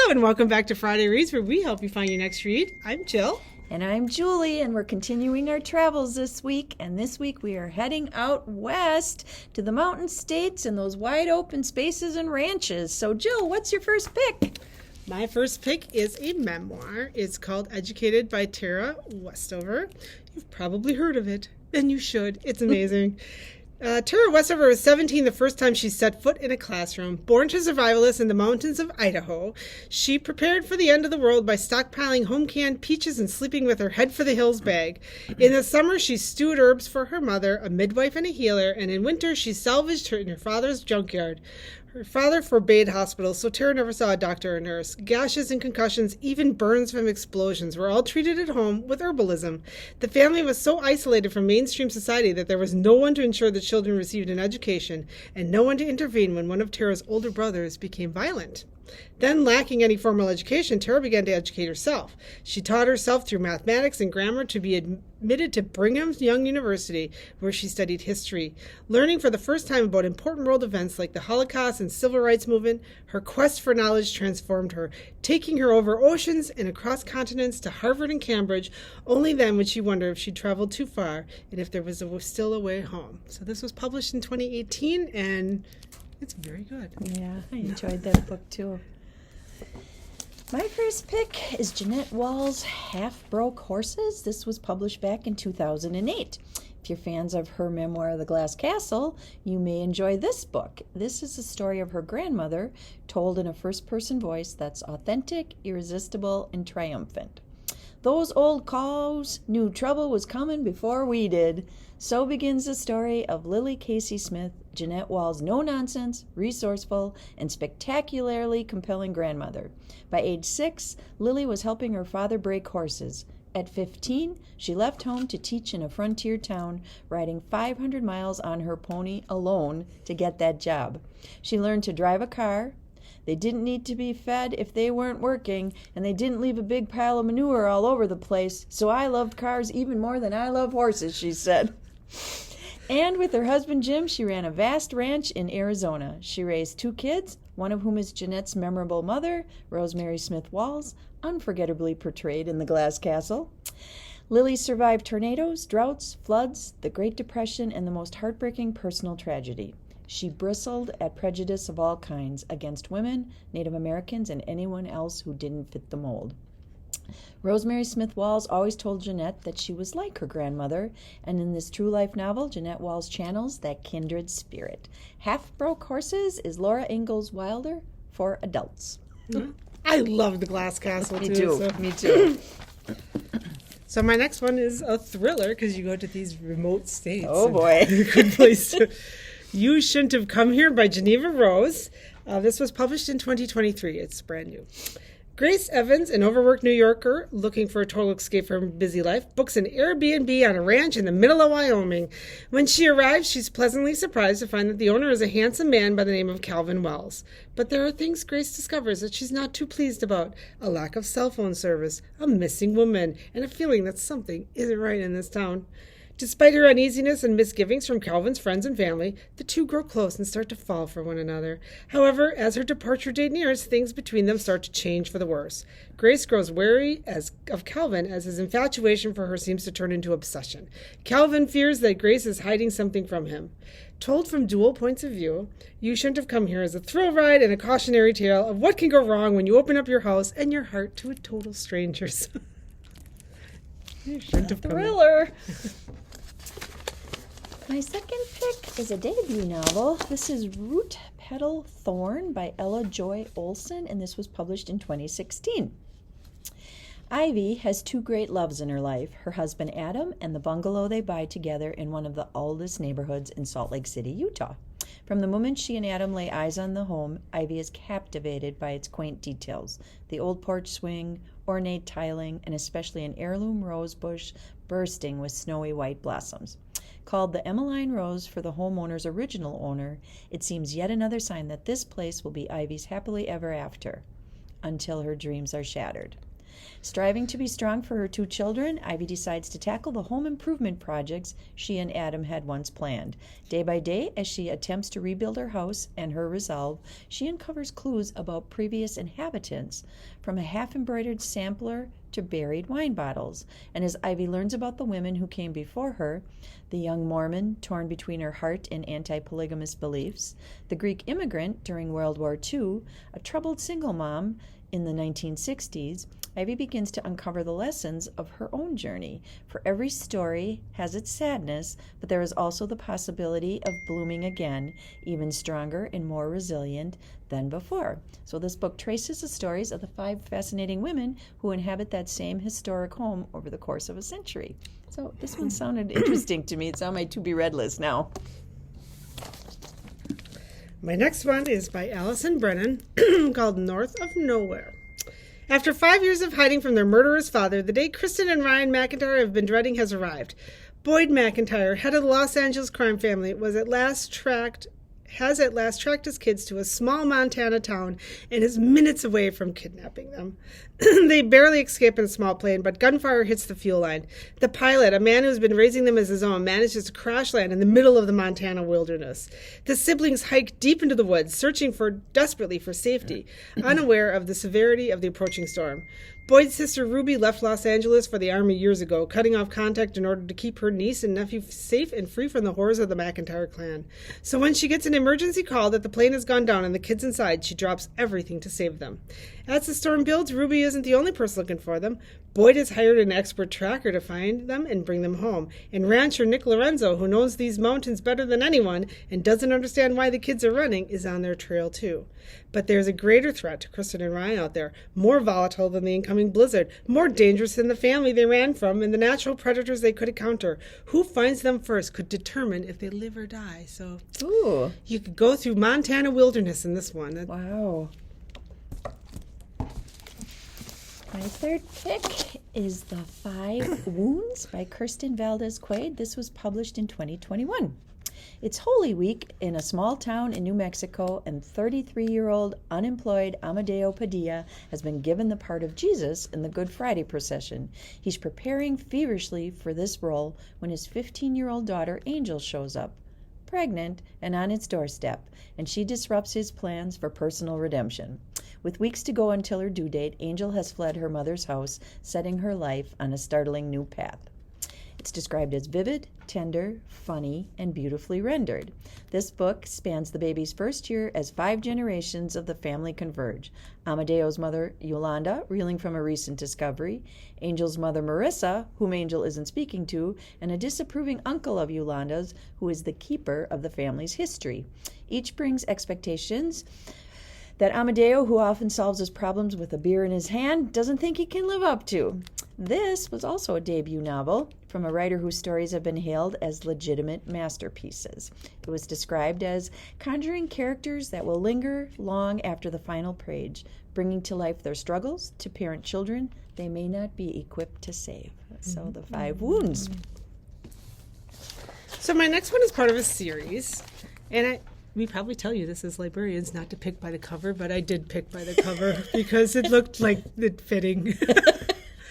and welcome back to Friday Reads, where we help you find your next read. I'm Jill. And I'm Julie, and we're continuing our travels this week. And this week we are heading out west to the mountain states and those wide open spaces and ranches. So, Jill, what's your first pick? My first pick is a memoir. It's called Educated by Tara Westover. You've probably heard of it, and you should. It's amazing. Tara Westover was 17 the first time she set foot in a classroom. Born to survivalists in the mountains of Idaho, she prepared for the end of the world by stockpiling home-canned peaches and sleeping with her head-for-the-hills bag. In the summer, she stewed herbs for her mother, a midwife and a healer, and in winter, she salvaged her in her father's junkyard. Her father forbade hospitals, so Tara never saw a doctor or nurse. Gashes and concussions, even burns from explosions, were all treated at home with herbalism. The family was so isolated from mainstream society that there was no one to ensure the children received an education, and no one to intervene when one of Tara's older brothers became violent. Then, lacking any formal education, Tara began to educate herself. She taught herself through mathematics and grammar to be admitted to Brigham Young University, where she studied history. Learning for the first time about important world events like the Holocaust and Civil Rights Movement, her quest for knowledge transformed her, taking her over oceans and across continents to Harvard and Cambridge. Only then would she wonder if she'd traveled too far and if there was still a way home. So this was published in 2018, and it's very good. Yeah, I enjoyed that book too. My first pick is Jeanette Wall's Half-Broke Horses. This was published back in 2008. If you're fans of her memoir, The Glass Castle, you may enjoy this book. This is the story of her grandmother, told in a first-person voice that's authentic, irresistible, and triumphant. Those old cows knew trouble was coming before we did. So begins the story of Lily Casey Smith, Jeanette Wall's no-nonsense, resourceful, and spectacularly compelling grandmother. By age 6, Lily was helping her father break horses. At 15, she left home to teach in a frontier town, riding 500 miles on her pony alone to get that job. She learned to drive a car. They didn't need to be fed if they weren't working, and they didn't leave a big pile of manure all over the place. So I loved cars even more than I love horses, she said. And with her husband Jim, she ran a vast ranch in Arizona. She raised 2 kids, one of whom is Jeanette's memorable mother, Rosemary Smith Walls, unforgettably portrayed in The Glass Castle. Lily survived tornadoes, droughts, floods, the Great Depression, and the most heartbreaking personal tragedy. She bristled at prejudice of all kinds against women, Native Americans, and anyone else who didn't fit the mold. Rosemary Smith Walls always told Jeanette that she was like her grandmother, and in this true life novel, Jeanette Walls channels that kindred spirit. Half-Broke Horses is Laura Ingalls Wilder for adults. Mm-hmm. I love The Glass Castle, Me too. too. Me too. So my next one is a thriller, because you go to these remote states. Oh, boy. Good place to... You Shouldn't Have Come Here by Geneva Rose. This was published in 2023. It's brand new. Grace Evans, an overworked New Yorker looking for a total escape from her busy life, books an Airbnb on a ranch in the middle of Wyoming. When she arrives, she's pleasantly surprised to find that the owner is a handsome man by the name of Calvin Wells. But there are things Grace discovers that she's not too pleased about. A lack of cell phone service, a missing woman, and a feeling that something isn't right in this town. Despite her uneasiness and misgivings from Calvin's friends and family, the two grow close and start to fall for one another. However, as her departure date nears, things between them start to change for the worse. Grace grows wary of Calvin as his infatuation for her seems to turn into obsession. Calvin fears that Grace is hiding something from him. Told from dual points of view, You Shouldn't Have Come Here is a thrill ride and a cautionary tale of what can go wrong when you open up your house and your heart to a total stranger. You shouldn't have come here. Thriller. My second pick is a debut novel. This is Root Petal Thorn by Ella Joy Olson, and this was published in 2016. Ivy has 2 great loves in her life, her husband Adam and the bungalow they buy together in one of the oldest neighborhoods in Salt Lake City, Utah. From the moment she and Adam lay eyes on the home, Ivy is captivated by its quaint details. The old porch swing, ornate tiling, and especially an heirloom rose bush bursting with snowy white blossoms. Called the Emmeline Rose for the homeowner's original owner, it seems yet another sign that this place will be Ivy's happily ever after, until her dreams are shattered. Striving to be strong for her 2 children, Ivy decides to tackle the home improvement projects she and Adam had once planned. Day by day, as she attempts to rebuild her house and her resolve, she uncovers clues about previous inhabitants, from a half-embroidered sampler to buried wine bottles. And as Ivy learns about the women who came before her, the young Mormon torn between her heart and anti-polygamous beliefs, the Greek immigrant during World War II, a troubled single mom in the 1960s, Ivy begins to uncover the lessons of her own journey. For every story has its sadness, but there is also the possibility of blooming again, even stronger and more resilient than before. So this book traces the stories of the 5 fascinating women who inhabit that same historic home over the course of a century. So this one sounded interesting to me. It's on my to-be-read list now. My next one is by Allison Brennan, called North of Nowhere. After 5 years of hiding from their murderous father, the day Kristen and Ryan McIntyre have been dreading has arrived. Boyd McIntyre, head of the Los Angeles crime family, has at last tracked his kids to a small Montana town and is minutes away from kidnapping them. They barely escape in a small plane, but gunfire hits the fuel line. The pilot, a man who's been raising them as his own, manages to crash land in the middle of the Montana wilderness. The siblings hike deep into the woods, searching desperately for safety, unaware of the severity of the approaching storm. Boyd's sister Ruby left Los Angeles for the Army years ago, cutting off contact in order to keep her niece and nephew safe and free from the horrors of the McIntyre clan. So when she gets an emergency call that the plane has gone down and the kids inside, she drops everything to save them. As the storm builds, Ruby isn't the only person looking for them. Boyd has hired an expert tracker to find them and bring them home. And rancher Nick Lorenzo, who knows these mountains better than anyone and doesn't understand why the kids are running, is on their trail too. But there's a greater threat to Kristen and Ryan out there, more volatile than the incoming blizzard, more dangerous than the family they ran from and the natural predators they could encounter. Who finds them first could determine if they live or die. So Ooh. You could go through Montana wilderness in this one. Wow. My third pick is The 5 Wounds by Kirsten Valdez-Quaid. This was published in 2021. It's Holy Week in a small town in New Mexico, and 33-year-old unemployed Amadeo Padilla has been given the part of Jesus in the Good Friday procession. He's preparing feverishly for this role when his 15-year-old daughter Angel shows up, pregnant and on its doorstep, and she disrupts his plans for personal redemption. With weeks to go until her due date, Angel has fled her mother's house, setting her life on a startling new path. It's described as vivid, tender, funny, and beautifully rendered. This book spans the baby's first year as 5 generations of the family converge. Amadeo's mother, Yolanda, reeling from a recent discovery, Angel's mother, Marissa, whom Angel isn't speaking to, and a disapproving uncle of Yolanda's, who is the keeper of the family's history. Each brings expectations that Amadeo, who often solves his problems with a beer in his hand, doesn't think he can live up to. This was also a debut novel from a writer whose stories have been hailed as legitimate masterpieces. It was described as conjuring characters that will linger long after the final page, bringing to life their struggles to parent children they may not be equipped to save. So The 5 Wounds. So my next one is part of a series, and we probably tell you this as librarians not to pick by the cover, but I did pick by the cover because it looked like it fitting.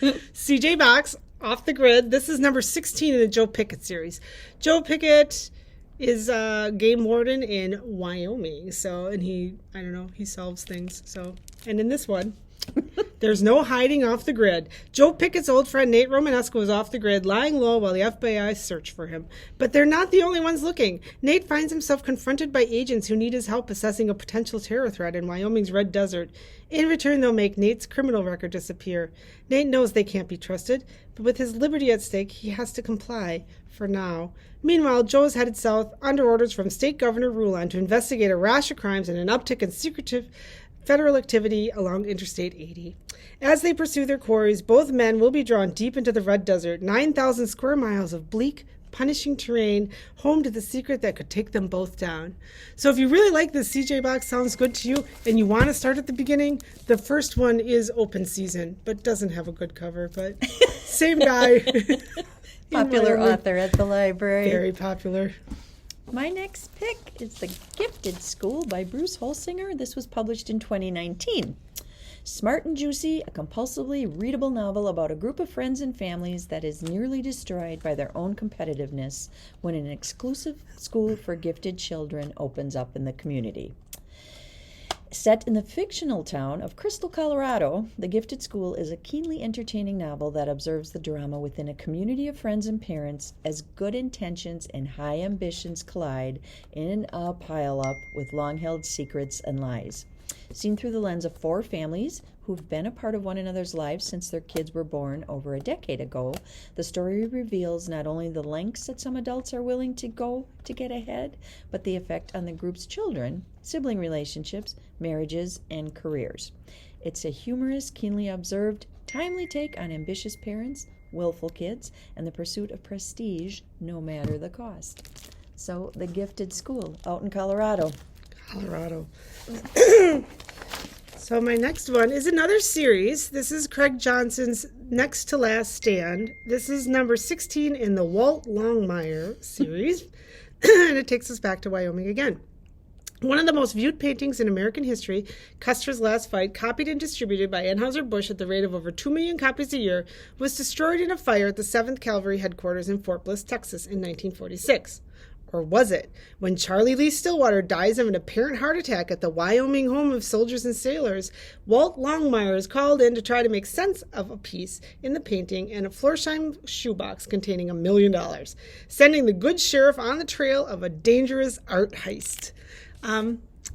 CJ Box, Off the Grid. This is number 16 in the Joe Pickett series. Joe Pickett is a game warden in Wyoming. And he solves things. And in this one, there's no hiding off the grid. Joe Pickett's old friend Nate Romanesco is off the grid, lying low while the FBI search for him. But they're not the only ones looking. Nate finds himself confronted by agents who need his help assessing a potential terror threat in Wyoming's Red Desert. In return, they'll make Nate's criminal record disappear. Nate knows they can't be trusted, but with his liberty at stake, he has to comply for now. Meanwhile, Joe is headed south under orders from State Governor Rulon to investigate a rash of crimes and an uptick in secretive federal activity along Interstate 80. As they pursue their quarries, both men will be drawn deep into the Red Desert, 9,000 square miles of bleak, punishing terrain, home to the secret that could take them both down. So if you really like this CJ Box, sounds good to you, and you want to start at the beginning, the first one is open season, but doesn't have a good cover, but same guy. Popular author at the library. Very popular. My next pick is The Gifted School by Bruce Holsinger. This was published in 2019. Smart and Juicy, a compulsively readable novel about a group of friends and families that is nearly destroyed by their own competitiveness when an exclusive school for gifted children opens up in the community. Set in the fictional town of Crystal, Colorado, The Gifted School is a keenly entertaining novel that observes the drama within a community of friends and parents as good intentions and high ambitions collide in a pile-up with long-held secrets and lies. Seen through the lens of 4 families who've been a part of one another's lives since their kids were born over a decade ago, the story reveals not only the lengths that some adults are willing to go to get ahead, but the effect on the group's children, sibling relationships, marriages, and careers. It's a humorous, keenly observed, timely take on ambitious parents, willful kids, and the pursuit of prestige no matter the cost. So, The Gifted School out in Colorado. So my next one is another series. This is Craig Johnson's Next to Last Stand. This is number 16 in the Walt Longmire series, and it takes us back to Wyoming again. One of the most viewed paintings in American history, Custer's Last Fight, copied and distributed by Anheuser-Busch at the rate of over 2 million copies a year, was destroyed in a fire at the 7th Cavalry headquarters in Fort Bliss, Texas in 1946. Or was it? When Charlie Lee Stillwater dies of an apparent heart attack at the Wyoming home of soldiers and sailors, Walt Longmire is called in to try to make sense of a piece in the painting and a Florsheim shoebox containing $1 million, sending the good sheriff on the trail of a dangerous art heist.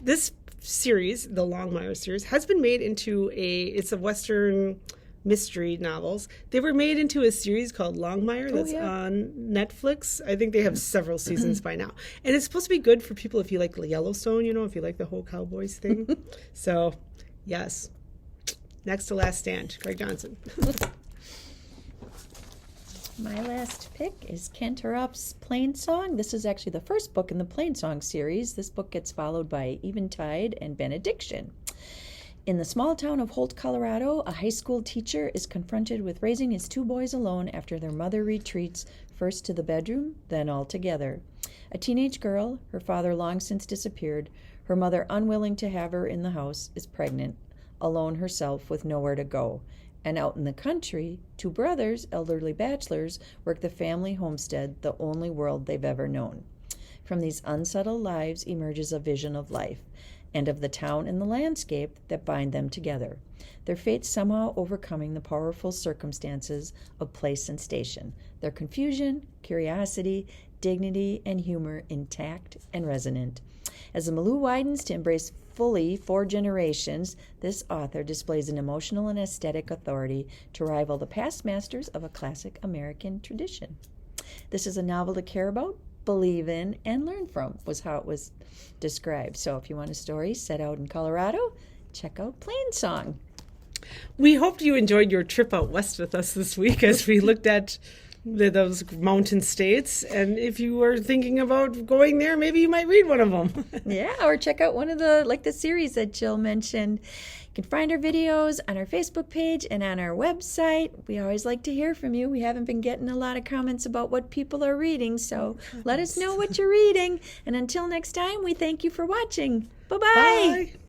This series, the Longmire series, has been made into it's a Western mystery novels. They were made into a series called Longmire that's on Netflix. I think they have several seasons by now. And it's supposed to be good for people if you like Yellowstone, if you like the whole cowboys thing. So, yes. Next to Last Stand, Craig Johnson. My last pick is Kent Rupp's Plain Song. This is actually the first book in the Plain Song series. This book gets followed by Eventide and Benediction. In the small town of Holt, Colorado, a high school teacher is confronted with raising his 2 boys alone after their mother retreats first to the bedroom, then altogether. A teenage girl, her father long since disappeared, her mother unwilling to have her in the house, is pregnant, alone herself with nowhere to go. And out in the country, 2 brothers, elderly bachelors, work the family homestead, the only world they've ever known. From these unsettled lives emerges a vision of life, and of the town and the landscape that bind them together, their fates somehow overcoming the powerful circumstances of place and station, their confusion, curiosity, dignity, and humor intact and resonant. As the milieu widens to embrace fully 4 generations, this author displays an emotional and aesthetic authority to rival the past masters of a classic American tradition. This is a novel to care about, believe in, and learn from, was how it was described. So if you want a story set out in Colorado, check out Plain Song. We hope you enjoyed your trip out west with us this week as we looked at those mountain states. And if you were thinking about going there, maybe you might read one of them. Yeah, or check out one of the series that Jill mentioned. You can find our videos on our Facebook page and on our website. We always like to hear from you. We haven't been getting a lot of comments about what people are reading, so let us know what you're reading. And until next time, we thank you for watching. Bye-bye. Bye.